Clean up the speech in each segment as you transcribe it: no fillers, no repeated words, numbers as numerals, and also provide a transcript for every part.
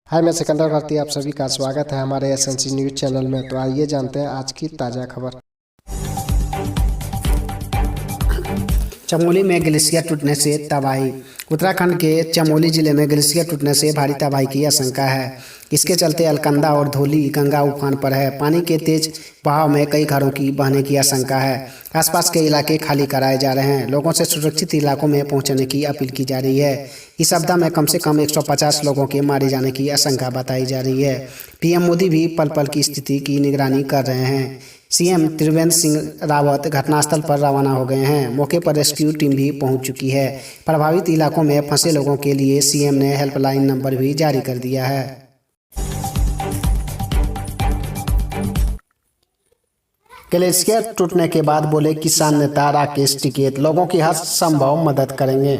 हाय, मैं सिकंदर भारती। आप सभी का स्वागत है हमारे एसएनसी न्यूज़ चैनल में। तो आइए जानते हैं आज की ताज़ा खबर। चमोली में ग्लेशियर टूटने से तबाही। उत्तराखंड के चमोली जिले में ग्लेशियर टूटने से भारी तबाही की आशंका है। इसके चलते अलकनंदा और धौली गंगा उफान पर है। पानी के तेज बहाव में कई घरों की बहने की आशंका है। आसपास के इलाके खाली कराए जा रहे हैं। लोगों से सुरक्षित इलाकों में पहुंचने की अपील की जा रही है। इस आपदा में कम से कम 150 लोगों के मारे जाने की आशंका बताई जा रही है। पीएम मोदी भी पल पल की स्थिति की निगरानी कर रहे हैं। सीएम त्रिवेंद्र सिंह रावत घटनास्थल पर रवाना हो गए हैं। मौके पर रेस्क्यू टीम भी पहुंच चुकी है। प्रभावित इलाकों में फंसे लोगों के लिए सीएम ने हेल्पलाइन नंबर भी जारी कर दिया है। ग्लेशियर टूटने के बाद बोले किसान नेता राकेश टिकैत, लोगों की हर संभव मदद करेंगे।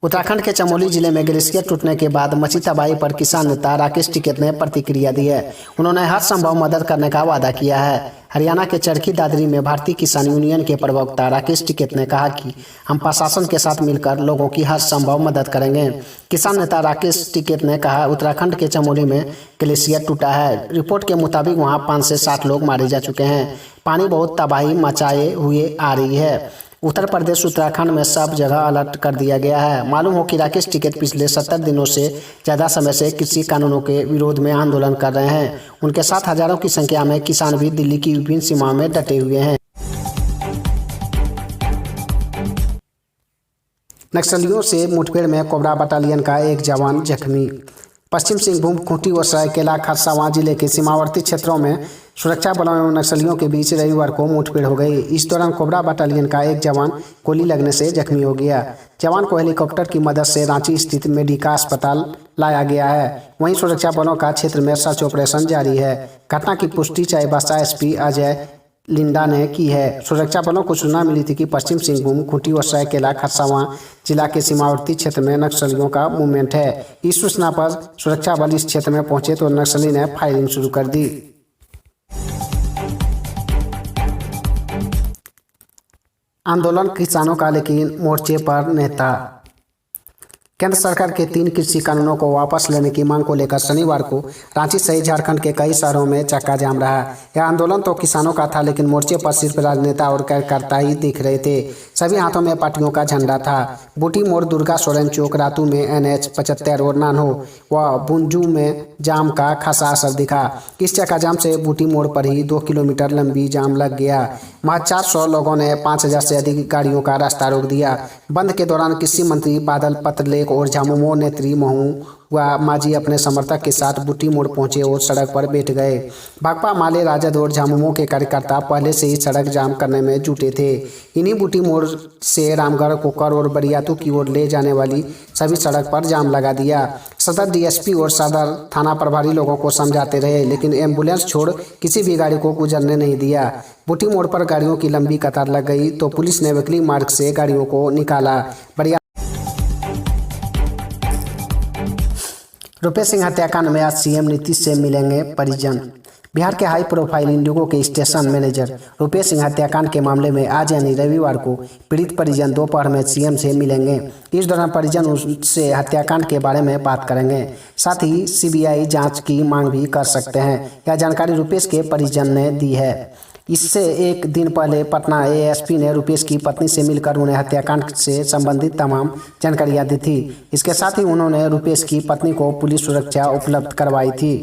उत्तराखंड के चमोली जिले में ग्लेशियर टूटने के बाद मची तबाही पर किसान नेता राकेश टिकैत ने प्रतिक्रिया दी है। उन्होंने हर संभव मदद करने का वादा किया है। हरियाणा के चरखी दादरी में भारतीय किसान यूनियन के प्रवक्ता राकेश टिकैत ने कहा कि हम प्रशासन के साथ मिलकर लोगों की हर संभव मदद करेंगे। किसान नेता राकेश टिकैत ने कहा, उत्तराखंड के चमोली में ग्लेशियर टूटा है। रिपोर्ट के मुताबिक वहां 5 से 7 लोग मारे जा चुके हैं। पानी बहुत तबाही मचाए हुए आ रही है। उत्तर प्रदेश उत्तराखंड में सब जगह अलर्ट कर दिया गया है। मालूम हो कि राकेश टिकैत पिछले 70 दिनों से ज़्यादा समय से कृषि कानूनों के विरोध में आंदोलन कर रहे हैं। उनके साथ हजारों की संख्या में किसान भी दिल्ली की विभिन्न सीमाओं में डटे हुए हैं। नक्सलियों से मुठभेड़ में कोबरा बटालियन का एक जवान जख्मी। पश्चिम सिंहभूम, खूंटी और सरायकेला खरसावां जिले के सीमावर्ती क्षेत्रों में सुरक्षा बलों एवं नक्सलियों के बीच रविवार को मुठभेड़ हो गई। इस दौरान कोबरा बटालियन का एक जवान गोली लगने से जख्मी हो गया। जवान को हेलीकॉप्टर की मदद से रांची स्थित मेडिका अस्पताल लाया गया है। वहीं सुरक्षा बलों का क्षेत्र में सर्च ऑपरेशन जारी है। घटना की पुष्टि चाईबासा एसपी अजय लिंडा ने की है। सुरक्षा बलों को सूचना मिली थी कि पश्चिम सिंहभूम, खूंटी और सरायकेला खरसावां जिला के सीमावर्ती क्षेत्र में नक्सलियों का मूवमेंट है। इस सूचना पर सुरक्षा बल इस क्षेत्र में पहुंचे तो नक्सली ने फायरिंग शुरू कर दी। आंदोलन किसानों का, लेकिन मोर्चे पर नेता। केंद्र सरकार के 3 कृषि कानूनों को वापस लेने की मांग को लेकर शनिवार को रांची सहित झारखंड के कई शहरों में चक्का जाम रहा। यह आंदोलन तो किसानों का था, लेकिन मोर्चे पर सिर्फ राजनेता और कार्यकर्ता ही दिख रहे थे। सभी हाथों में पार्टियों का झंडा था। बूटी मोड़, दुर्गा सोरेन चौक, रातू में NH 75 और नानहो व बुंजू में जाम का खासा असर दिखा। इस चक्का जाम से बूटी मोड़ पर ही 2 किलोमीटर लंबी जाम लग गया। महज 400 लोगों ने 5000 से अधिक गाड़ियों का रास्ता रोक दिया। बंद के दौरान कृषि मंत्री बादल पत्रलेख और झामुमो नेत्री महू व मांझी अपने समर्थक के साथ बूटी मोड़ पहुंचे और सड़क पर बैठ गए। भाकपा माले, राजद और झामुमो के कार्यकर्ता पहले से ही सड़क जाम करने में जुटे थे। इन्हीं बूटी मोड़ से रामगढ़, कोकर और बरियातू की ओर ले जाने वाली सभी सड़क पर जाम लगा दिया। सदर डीएसपी और सदर थाना प्रभारी लोगों को समझाते रहे, लेकिन एम्बुलेंस छोड़ किसी भी गाड़ी को गुजरने नहीं दिया। बूटी मोड़ पर गाड़ियों की लंबी कतार लग गई तो पुलिस ने वैकल्पिक मार्ग से गाड़ियों को निकाला। रुपेश सिंह हत्याकांड में आज सीएम नीतीश से मिलेंगे परिजन। बिहार के हाई प्रोफाइल इंडिगो के स्टेशन मैनेजर रुपेश सिंह हत्याकांड के मामले में आज यानी रविवार को पीड़ित परिजन दोपहर में सीएम से मिलेंगे। इस दौरान परिजन उनसे हत्याकांड के बारे में बात करेंगे। साथ ही सीबीआई जांच की मांग भी कर सकते हैं। यह जानकारी रुपेश के परिजन ने दी है। इससे एक दिन पहले पटना एएसपी ने रुपेश की पत्नी से मिलकर उन्हें हत्याकांड से संबंधित तमाम जानकारियां दी थी। इसके साथ ही उन्होंने रुपेश की पत्नी को पुलिस सुरक्षा उपलब्ध करवाई थी।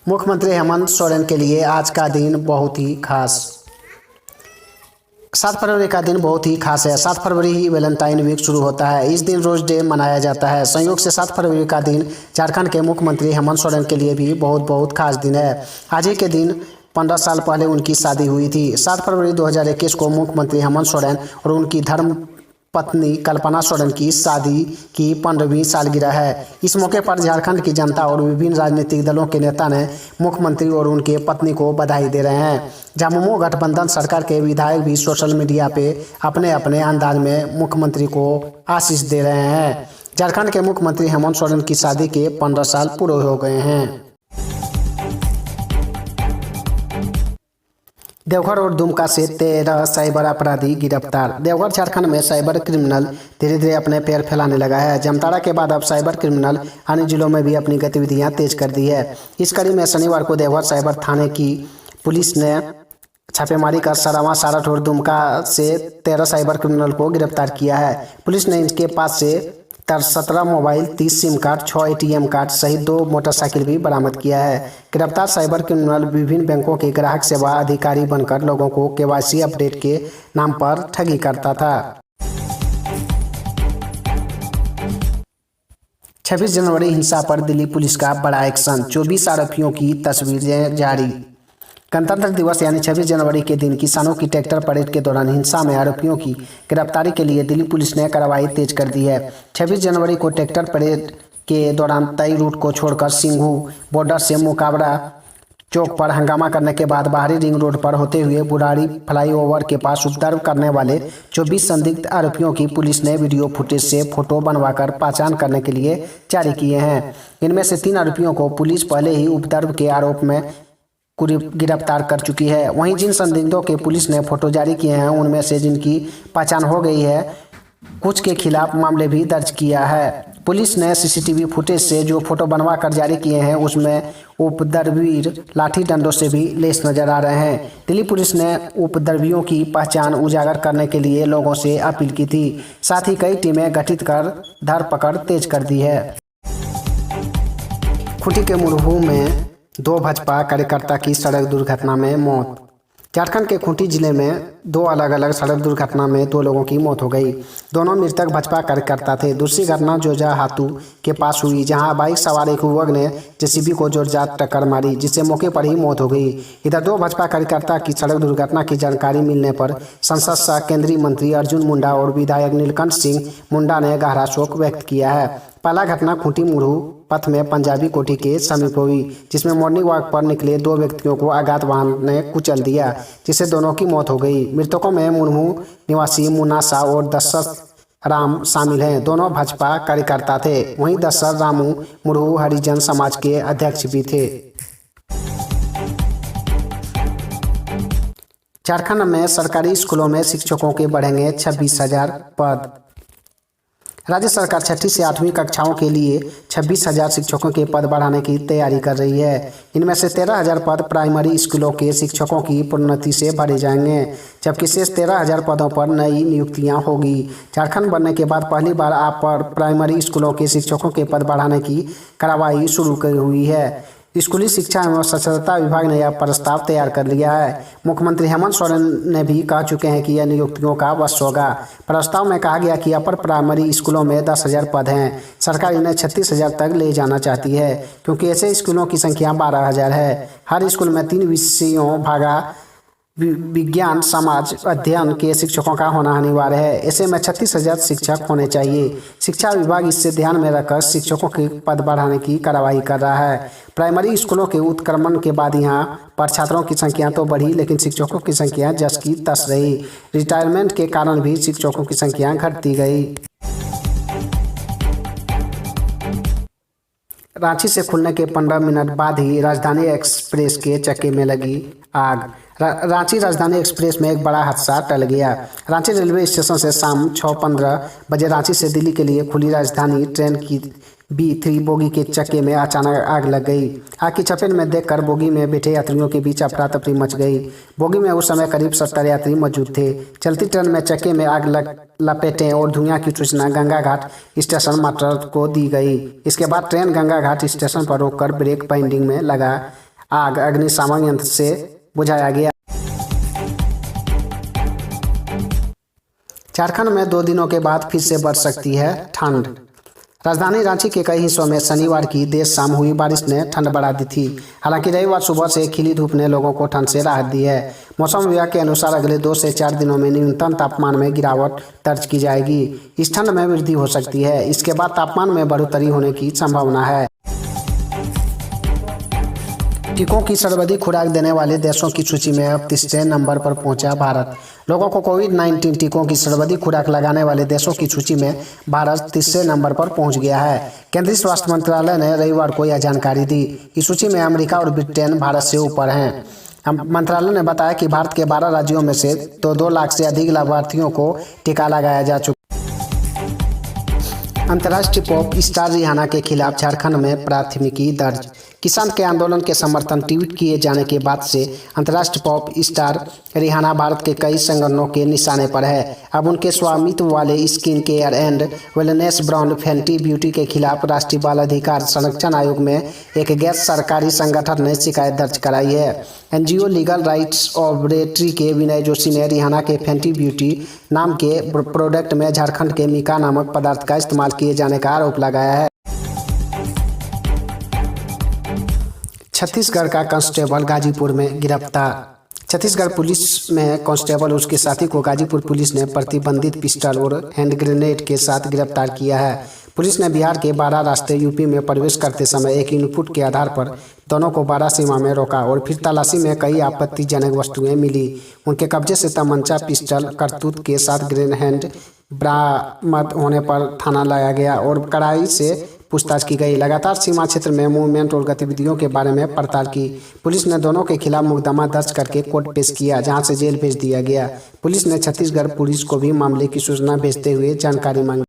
मुख्यमंत्री हेमंत सोरेन के लिए आज का दिन बहुत ही खास। 7 फरवरी का दिन बहुत ही खास है। 7 फरवरी ही वैलेंटाइन वीक शुरू होता है। इस दिन रोज डे मनाया जाता है। संयोग से 7 फरवरी का दिन झारखंड के मुख्यमंत्री हेमंत सोरेन के लिए भी बहुत खास दिन है। आज ही के दिन 15 साल पहले उनकी शादी हुई थी। 7 फरवरी 2021 को मुख्यमंत्री हेमंत सोरेन और उनकी धर्म पत्नी कल्पना सोरेन की शादी की 15वीं सालगिरह है। इस मौके पर झारखंड की जनता और विभिन्न राजनीतिक दलों के नेता ने मुख्यमंत्री और उनके पत्नी को बधाई दे रहे हैं। झामुमो गठबंधन सरकार के विधायक भी सोशल मीडिया पे अपने अपने अंदाज में मुख्यमंत्री को आशीष दे रहे हैं। झारखंड के मुख्यमंत्री हेमंत सोरेन की शादी के 15 साल पूरे हो गए हैं। देवघर और दुमका से 13 साइबर अपराधी गिरफ्तार। देवघर झारखंड में साइबर क्रिमिनल धीरे धीरे अपने पैर फैलाने लगा है। जामताड़ा के बाद अब साइबर क्रिमिनल अन्य जिलों में भी अपनी गतिविधियां तेज कर दी है। इस कड़ी में शनिवार को देवघर साइबर थाने की पुलिस ने छापेमारी कर सरावा, सारठ और दुमका से 13 साइबर क्रिमिनल को गिरफ्तार किया है। पुलिस ने इनके पास से 17 mobile, 30 SIM card, 6 ATM card सहित 2 मोटरसाइकिल भी बरामद किया है। गिरफ्तार साइबर क्रिमिनल विभिन्न बैंकों के ग्राहक सेवा अधिकारी बनकर लोगों को KYC अपडेट के नाम पर ठगी करता था। 26 जनवरी हिंसा पर दिल्ली पुलिस का बड़ा एक्शन, 24 आरोपियों की तस्वीरें जारी। गणतंत्र दिवस यानी 26 जनवरी के दिन किसानों की ट्रैक्टर परेड के दौरान हिंसा में आरोपियों की गिरफ्तारी के लिए दिल्ली पुलिस ने कार्रवाई तेज कर दी है। 26 जनवरी को ट्रैक्टर परेड के दौरान तय रूट को छोड़कर सिंघू बॉर्डर से मुकाबरा चौक पर हंगामा करने के बाद बाहरी रिंग रोड पर होते हुए बुराड़ी फ्लाईओवर के पास उपद्रव करने वाले 24 संदिग्ध आरोपियों की पुलिस ने वीडियो फुटेज से फोटो बनवाकर पहचान करने के लिए जारी किए हैं। इनमें से 3 आरोपियों को पुलिस पहले ही उपद्रव के आरोप में गिरफ्तार कर चुकी है। वहीं जिन संदिग्धों के पुलिस ने फोटो जारी किए हैं उनमें से जिनकी पहचान हो गई है, कुछ के खिलाफ मामले भी दर्ज किया है। पुलिस ने CCTV फुटेज से जो फोटो बनवा कर जारी किए हैं उसमें उपद्रवीर लाठी डंडों से भी लैस नजर आ रहे हैं। दिल्ली पुलिस ने उपद्रवियों की पहचान उजागर करने के लिए लोगों से अपील की थी। साथ ही कई टीमें गठित कर धरपकड़ तेज कर दी है। खूंटी के मुरहू में 2 भाजपा कार्यकर्ता की सड़क दुर्घटना में मौत। झारखंड के खूंटी जिले में 2 अलग अलग सड़क दुर्घटना में 2 लोगों की मौत हो गई। दोनों मृतक भाजपा कार्यकर्ता थे। दूसरी घटना जोजा हाथू के पास हुई, जहां बाइक सवार एक युवक ने JCB को जोरदार टक्कर मारी, जिससे मौके पर ही मौत हो गई। इधर 2 भाजपा कार्यकर्ता की सड़क दुर्घटना की जानकारी मिलने पर संसद सह केंद्रीय मंत्री अर्जुन मुंडा और विधायक नीलकंठ सिंह मुंडा ने गहरा शोक व्यक्त किया है। पहला घटना खूंटी मुरहू पथ में पंजाबी कोठी के समीप हुई, जिसमें मॉर्निंग वॉक पर निकले 2 व्यक्तियों को अज्ञात वाहन ने कुचल दिया, जिससे दोनों की मौत हो गई। मृतकों में मुरहू निवासी मुन्ना शाह और दशरथ राम शामिल हैं। दोनों भाजपा कार्यकर्ता थे। वहीं दशरथ रामू मुरहू हरिजन समाज के अध्यक्ष भी थे। झारखंड में सरकारी स्कूलों में शिक्षकों के बढ़ेंगे 26,000 पद। राज्य सरकार 6ठी से 8वीं कक्षाओं के लिए 26,000 शिक्षकों के पद बढ़ाने की तैयारी कर रही है। इनमें से 13,000 पद प्राइमरी स्कूलों के शिक्षकों की प्रोन्नति से भरे जाएंगे, जबकि शेष 13,000 पदों पर नई नियुक्तियां होगी। झारखंड बनने के बाद पहली बार अपर प्राइमरी स्कूलों के शिक्षकों के पद बढ़ाने की कार्रवाई शुरू की हुई है। स्कूली शिक्षा एवं साक्षरता विभाग ने यह प्रस्ताव तैयार कर लिया है। मुख्यमंत्री हेमंत सोरेन ने भी कह चुके हैं कि यह नियुक्तियों का वश होगा। प्रस्ताव में कहा गया कि अपर प्राइमरी स्कूलों में 10,000 पद हैं। सरकार इन्हें 36,000 तक ले जाना चाहती है, क्योंकि ऐसे स्कूलों की संख्या 12,000 है। हर स्कूल में 3 विषयों भागा विज्ञान समाज अध्ययन के शिक्षकों का होना अनिवार्य है। ऐसे में 36,000 शिक्षक होने चाहिए। शिक्षा विभाग इससे ध्यान में रखकर शिक्षकों के पद बढ़ाने की कार्रवाई कर रहा है। प्राइमरी स्कूलों के उत्क्रमण के बाद यहाँ पर छात्रों की संख्या तो बढ़ी, लेकिन शिक्षकों की संख्या जस की तस रही। रिटायरमेंट के कारण भी शिक्षकों की संख्या घटती गई। रांची से खुलने के 15 मिनट बाद ही राजधानी एक्सप्रेस के चक्के में लगी आग। रांची राजधानी एक्सप्रेस में एक बड़ा हादसा टल गया। रांची रेलवे स्टेशन से शाम 6:15 बजे रांची से दिल्ली के लिए खुली राजधानी ट्रेन की B3 बोगी के चक्के में अचानक आग लग गई। आग की चपेट में देखकर बोगी में बैठे यात्रियों के बीच अफरा तफरी मच गई। बोगी में उस समय करीब 70 यात्री मौजूद थे। चलती ट्रेन में चक्के में आग लपेटे और धुआं की सूचना गंगा घाट स्टेशन मास्टर को दी गई। इसके बाद ट्रेन गंगा घाट स्टेशन पर रोककर ब्रेक बाइंडिंग में लगा आग अग्निशामक यंत्र से बुझाया गया। झारखंड में 2 दिनों के बाद फिर से बढ़ सकती है ठंड। राजधानी रांची के कई हिस्सों में शनिवार की देर शाम हुई बारिश ने ठंड बढ़ा दी थी। हालांकि रविवार सुबह से खिली धूप ने लोगों को ठंड से राहत दी है। मौसम विभाग के अनुसार अगले 2 से 4 दिनों में न्यूनतम तापमान में गिरावट दर्ज की जाएगी। इस ठंड में वृद्धि हो सकती है। इसके बाद तापमान में बढ़ोतरी होने की संभावना है। टीकों की सर्वाधिक खुराक देने वाले देशों की सूची में अब 3रे नंबर पर पहुंचा भारत। लोगों को कोविड-19 टीकों की सर्वाधिक खुराक लगाने वाले देशों की सूची में भारत 3रे नंबर पर पहुंच गया है। केंद्रीय स्वास्थ्य मंत्रालय ने रविवार को यह जानकारी दी। इस सूची में अमेरिका और ब्रिटेन भारत से ऊपर हैं। मंत्रालय ने बताया कि भारत के 12 राज्यों में से 2 लाख से अधिक लाभार्थियों को टीका लगाया जा चुका। अंतर्राष्ट्रीय पॉप स्टार रिहाना के खिलाफ झारखंड में प्राथमिकी दर्ज। किसान के आंदोलन के समर्थन ट्वीट किए जाने के बाद से अंतर्राष्ट्रीय पॉप स्टार रिहाना भारत के कई संगठनों के निशाने पर है। अब उनके स्वामित्व वाले skin care and wellness brand Fenty Beauty के खिलाफ राष्ट्रीय बाल अधिकार संरक्षण आयोग में एक गैर सरकारी संगठन ने शिकायत दर्ज कराई है। एनजीओ लीगल राइट्स ऑब्रेटरी के विनय जोशी ने रिहाना के फैंटी ब्यूटी नाम के प्रोडक्ट में झारखंड के मिका नामक पदार्थ का इस्तेमाल किए जाने का आरोप लगाया है। छत्तीसगढ़ का कांस्टेबल गाजीपुर में गिरफ्तार। छत्तीसगढ़ पुलिस में कांस्टेबल उसके साथी को गाजीपुर पुलिस ने प्रतिबंधित पिस्टल और हैंड ग्रेनेड के साथ गिरफ्तार किया है। पुलिस ने बिहार के 12 रास्ते यूपी में प्रवेश करते समय एक इनपुट के आधार पर दोनों को 12 सीमा में रोका और फिर तलाशी में कई आपत्तिजनक वस्तुएं मिली। उनके कब्जे से तमंचा, पिस्टल, कारतूस के साथ ग्रेनेड बरामद होने पर थाना लाया गया और कड़ाई से पूछताछ की गई। लगातार सीमा क्षेत्र में मूवमेंट और गतिविधियों के बारे में पड़ताल की। पुलिस ने दोनों के खिलाफ मुकदमा दर्ज करके कोर्ट पेश किया, जहां से जेल भेज दिया गया। पुलिस ने छत्तीसगढ़ पुलिस को भी मामले की सूचना भेजते हुए जानकारी मांगी।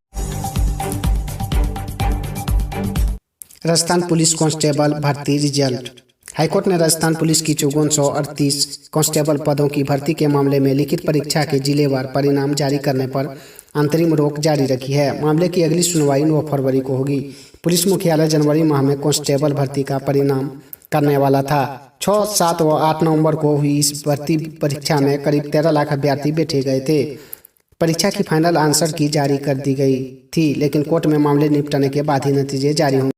राजस्थान पुलिस कांस्टेबल भर्ती रिजल्ट। हाईकोर्ट ने राजस्थान पुलिस की 5438 कांस्टेबल पदों की भर्ती के मामले में लिखित परीक्षा के जिलेवार परिणाम जारी करने पर अंतरिम रोक जारी रखी है। मामले की अगली सुनवाई 9 फरवरी को होगी। पुलिस मुख्यालय जनवरी माह में कांस्टेबल भर्ती का परिणाम करने वाला था। 6, 7 व 8 नवंबर को हुई इस भर्ती परीक्षा में करीब 13 लाख अभ्यर्थी बैठे गए थे। परीक्षा की फाइनल आंसर की जारी कर दी गई थी, लेकिन कोर्ट में मामले निपटने के बाद ही नतीजे जारी होंगे।